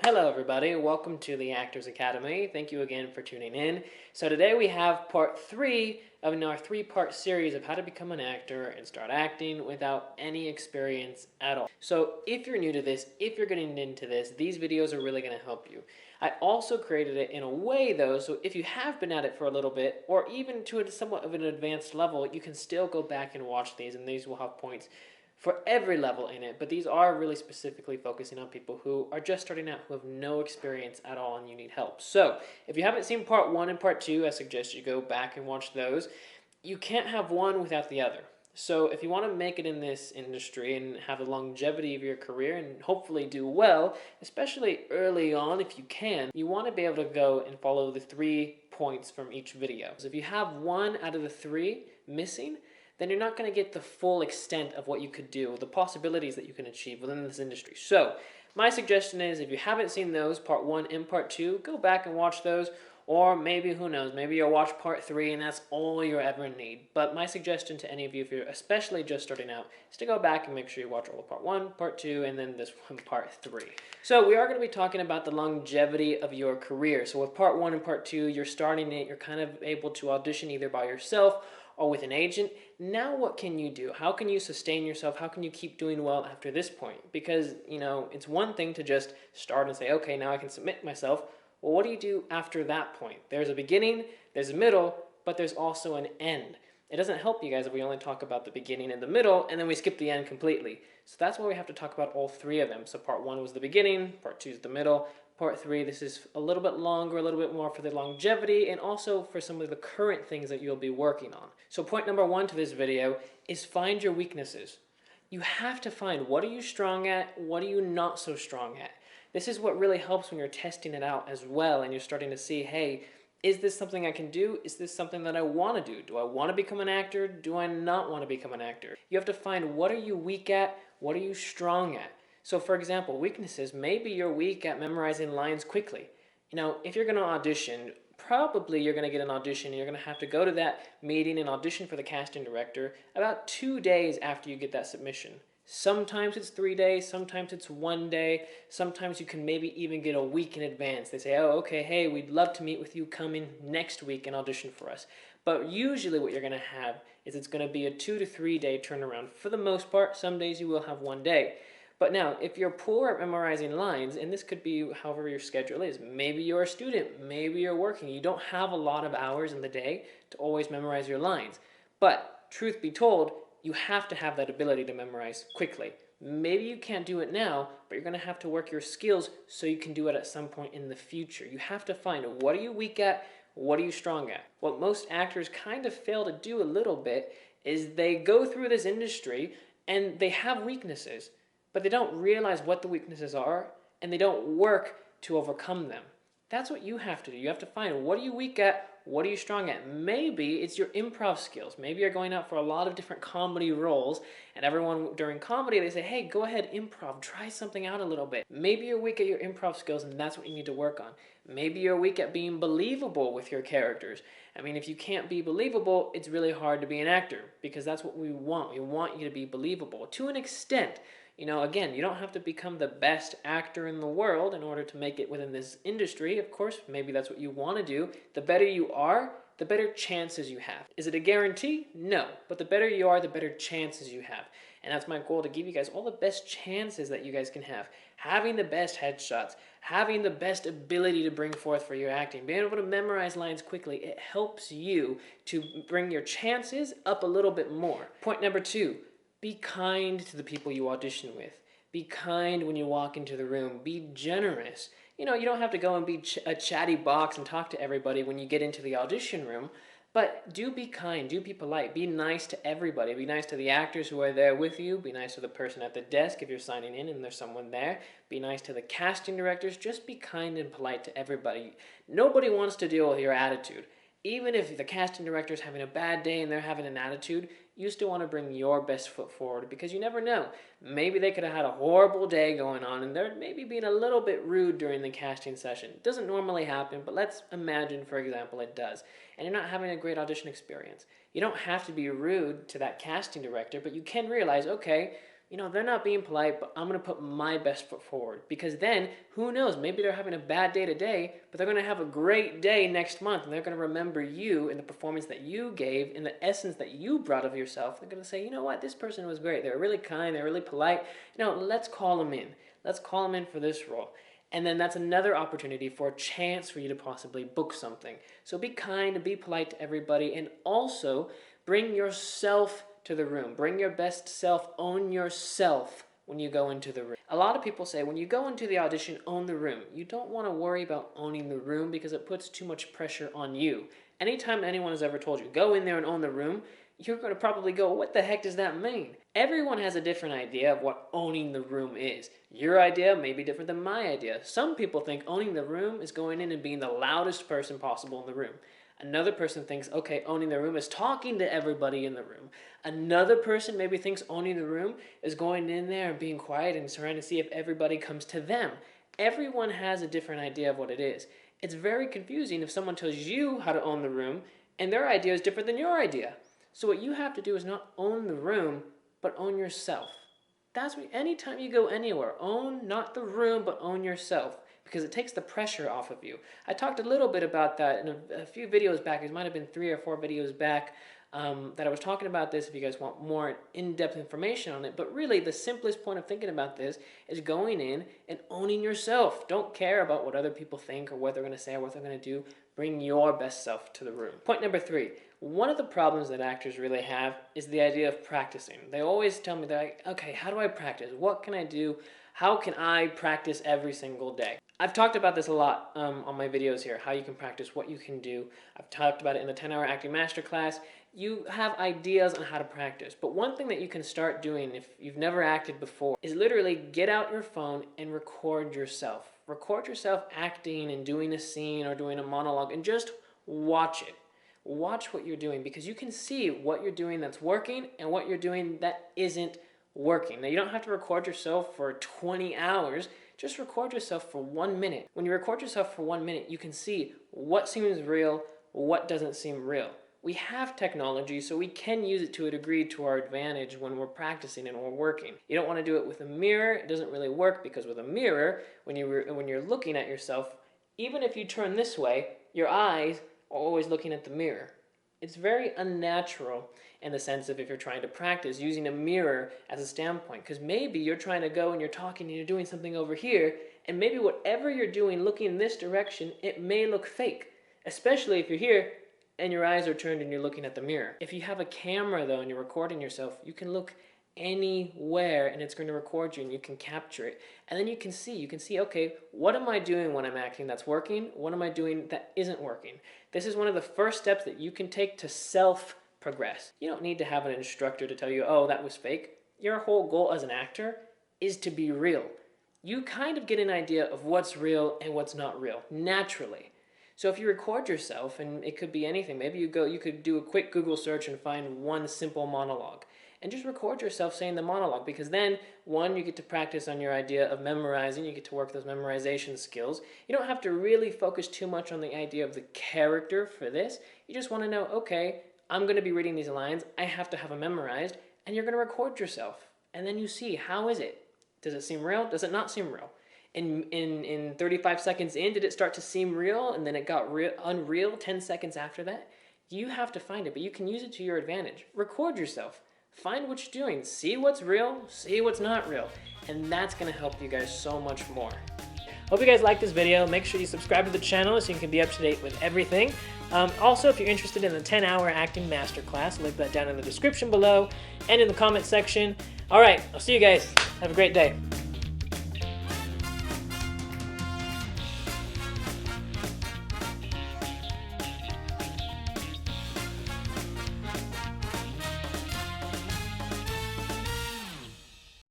Hello everybody, welcome to the Actors Academy. Thank you again for tuning in. So today we have part 3 of our 3-part series of how to become an actor and start acting without any experience at all. So if you're new to this, if you're getting into this, these videos are really going to help you. I also created it in a way though, so if you have been at it for a little bit, or even to a somewhat of an advanced level, you can still go back and watch these, and these will have points for every level in it, but these are really specifically focusing on people who are just starting out, who have no experience at all, and you need help. So if you haven't seen part 1 and part 2, I suggest you go back and watch those. You can't have one without the other. So if you want to make it in this industry and have the longevity of your career and hopefully do well, especially early on if you can, you want to be able to go and follow the 3 points from each video. So if you have 1 out of the 3 missing, then you're not going to get the full extent of what you could do, the possibilities that you can achieve within this industry. So my suggestion is, if you haven't seen those, part 1 and part 2, go back and watch those, or maybe, who knows, maybe you'll watch part 3 and that's all you ever need. But my suggestion to any of you, if you're especially just starting out, is to go back and make sure you watch all of part 1, part 2, and then this one, part 3. So we are going to be talking about the longevity of your career. So with part 1 and part 2, you're starting it, you're kind of able to audition either by yourself or with an agent. Now what can you do? How can you sustain yourself? How can you keep doing well after this point? Because, it's one thing to just start and say, okay, now I can submit myself. Well, what do you do after that point? There's a beginning, there's a middle, but there's also an end. It doesn't help you guys if we only talk about the beginning and the middle, and then we skip the end completely. So that's why we have to talk about all 3 of them. So part 1 was the beginning, part 2 is the middle, part 3, this is a little bit longer, a little bit more for the longevity, and also for some of the current things that you'll be working on. So point number 1 to this video is find your weaknesses. You have to find, what are you strong at, what are you not so strong at. This is what really helps when you're testing it out as well, and you're starting to see, hey, is this something I can do? Is this something that I want to do? Do I want to become an actor? Do I not want to become an actor? You have to find, what are you weak at, what are you strong at. So for example, weaknesses, maybe you're weak at memorizing lines quickly. If you're going to audition, probably you're going to get an audition and you're going to have to go to that meeting and audition for the casting director about 2 days after you get that submission. Sometimes it's 3 days, sometimes it's 1 day, sometimes you can maybe even get a week in advance. They say, oh, okay, hey, we'd love to meet with you, come in next week and audition for us. But usually what you're going to have is it's going to be a 2 to 3 day turnaround. For the most part, some days you will have 1 day. But now, if you're poor at memorizing lines, and this could be however your schedule is, maybe you're a student, maybe you're working, you don't have a lot of hours in the day to always memorize your lines. But truth be told, you have to have that ability to memorize quickly. Maybe you can't do it now, but you're going to have to work your skills so you can do it at some point in the future. You have to find, what are you weak at, what are you strong at? What most actors kind of fail to do a little bit is they go through this industry and they have weaknesses, but they don't realize what the weaknesses are, and they don't work to overcome them. That's what you have to do. You have to find, what are you weak at, what are you strong at? Maybe it's your improv skills. Maybe you're going out for a lot of different comedy roles, and everyone during comedy, they say, hey, go ahead, improv, try something out a little bit. Maybe you're weak at your improv skills, and that's what you need to work on. Maybe you're weak at being believable with your characters. I mean, if you can't be believable, it's really hard to be an actor, because that's what we want. We want you to be believable to an extent. Again, you don't have to become the best actor in the world in order to make it within this industry. Of course, maybe that's what you want to do. The better you are, the better chances you have. Is it a guarantee? No. But the better you are, the better chances you have. And that's my goal, to give you guys all the best chances that you guys can have. Having the best headshots, having the best ability to bring forth for your acting, being able to memorize lines quickly, it helps you to bring your chances up a little bit more. Point number 2. Be kind to the people you audition with. Be kind when you walk into the room. Be generous. You don't have to go and be a chatty box and talk to everybody when you get into the audition room, but do be kind, do be polite, be nice to everybody. Be nice to the actors who are there with you. Be nice to the person at the desk if you're signing in and there's someone there. Be nice to the casting directors. Just be kind and polite to everybody. Nobody wants to deal with your attitude. Even if the casting director is having a bad day and they're having an attitude, you still want to bring your best foot forward, because you never know. Maybe they could have had a horrible day going on and they're maybe being a little bit rude during the casting session. It doesn't normally happen, but let's imagine, for example, it does. And you're not having a great audition experience. You don't have to be rude to that casting director, but you can realize, okay, they're not being polite, but I'm going to put my best foot forward. Because then, who knows, maybe they're having a bad day today, but they're going to have a great day next month, and they're going to remember you and the performance that you gave and the essence that you brought of yourself. They're going to say, you know what, this person was great. They were really kind. They were really polite. Let's call them in. Let's call them in for this role. And then that's another opportunity for a chance for you to possibly book something. So be kind and be polite to everybody, and also bring yourself to the room. Bring your best self. Own yourself when you go into the room. A lot of people say when you go into the audition, own the room. You don't want to worry about owning the room because it puts too much pressure on you. Anytime anyone has ever told you, go in there and own the room, you're going to probably go, what the heck does that mean? Everyone has a different idea of what owning the room is. Your idea may be different than my idea. Some people think owning the room is going in and being the loudest person possible in the room. Another person thinks, okay, owning the room is talking to everybody in the room. Another person maybe thinks owning the room is going in there and being quiet and trying to see if everybody comes to them. Everyone has a different idea of what it is. It's very confusing if someone tells you how to own the room and their idea is different than your idea. So what you have to do is not own the room, but own yourself. That's what, anytime you go anywhere, own not the room, but own yourself, because it takes the pressure off of you. I talked a little bit about that in a few videos back. It might have been 3 or 4 videos back that I was talking about this if you guys want more in-depth information on it. But really, the simplest point of thinking about this is going in and owning yourself. Don't care about what other people think or what they're going to say or what they're going to do. Bring your best self to the room. Point number 3. One of the problems that actors really have is the idea of practicing. They always tell me, they're like, okay, how do I practice? What can I do? How can I practice every single day? I've talked about this a lot on my videos here, how you can practice, what you can do. I've talked about it in the 10-hour acting masterclass. You have ideas on how to practice, but one thing that you can start doing if you've never acted before is literally get out your phone and record yourself. Record yourself acting and doing a scene or doing a monologue and just watch it. Watch what you're doing, because you can see what you're doing that's working and what you're doing that isn't working. Now, you don't have to record yourself for 20 hours. Just record yourself for 1 minute. When you record yourself for 1 minute, you can see what seems real, what doesn't seem real. We have technology, so we can use it to a degree to our advantage when we're practicing and we're working. You don't want to do it with a mirror. It doesn't really work, because with a mirror, when you're looking at yourself, even if you turn this way, your eyes are always looking at the mirror. It's very unnatural in the sense of if you're trying to practice using a mirror as a standpoint, because maybe you're trying to go and you're talking and you're doing something over here, and maybe whatever you're doing looking in this direction, it may look fake, especially if you're here and your eyes are turned and you're looking at the mirror. If you have a camera though and you're recording yourself, you can look anywhere and it's going to record you and you can capture it. And then you can see, okay, what am I doing when I'm acting that's working? What am I doing that isn't working? This is one of the first steps that you can take to self-progress. You don't need to have an instructor to tell you, oh, that was fake. Your whole goal as an actor is to be real. You kind of get an idea of what's real and what's not real, naturally. So if you record yourself, and it could be anything, maybe you could do a quick Google search and find one simple monologue. And just record yourself saying the monologue, because then, one, you get to practice on your idea of memorizing. You get to work those memorization skills. You don't have to really focus too much on the idea of the character for this. You just want to know, okay, I'm going to be reading these lines. I have to have them memorized. And you're going to record yourself. And then you see, how is it? Does it seem real? Does it not seem real? In 35 seconds in, did it start to seem real? And then it got unreal 10 seconds after that? You have to find it, but you can use it to your advantage. Record yourself. Find what you're doing. See what's real, see what's not real. And that's going to help you guys so much more. Hope you guys like this video. Make sure you subscribe to the channel so you can be up to date with everything. Also, if you're interested in the 10-hour acting masterclass, link that down in the description below and in the comment section. All right, I'll see you guys. Have a great day.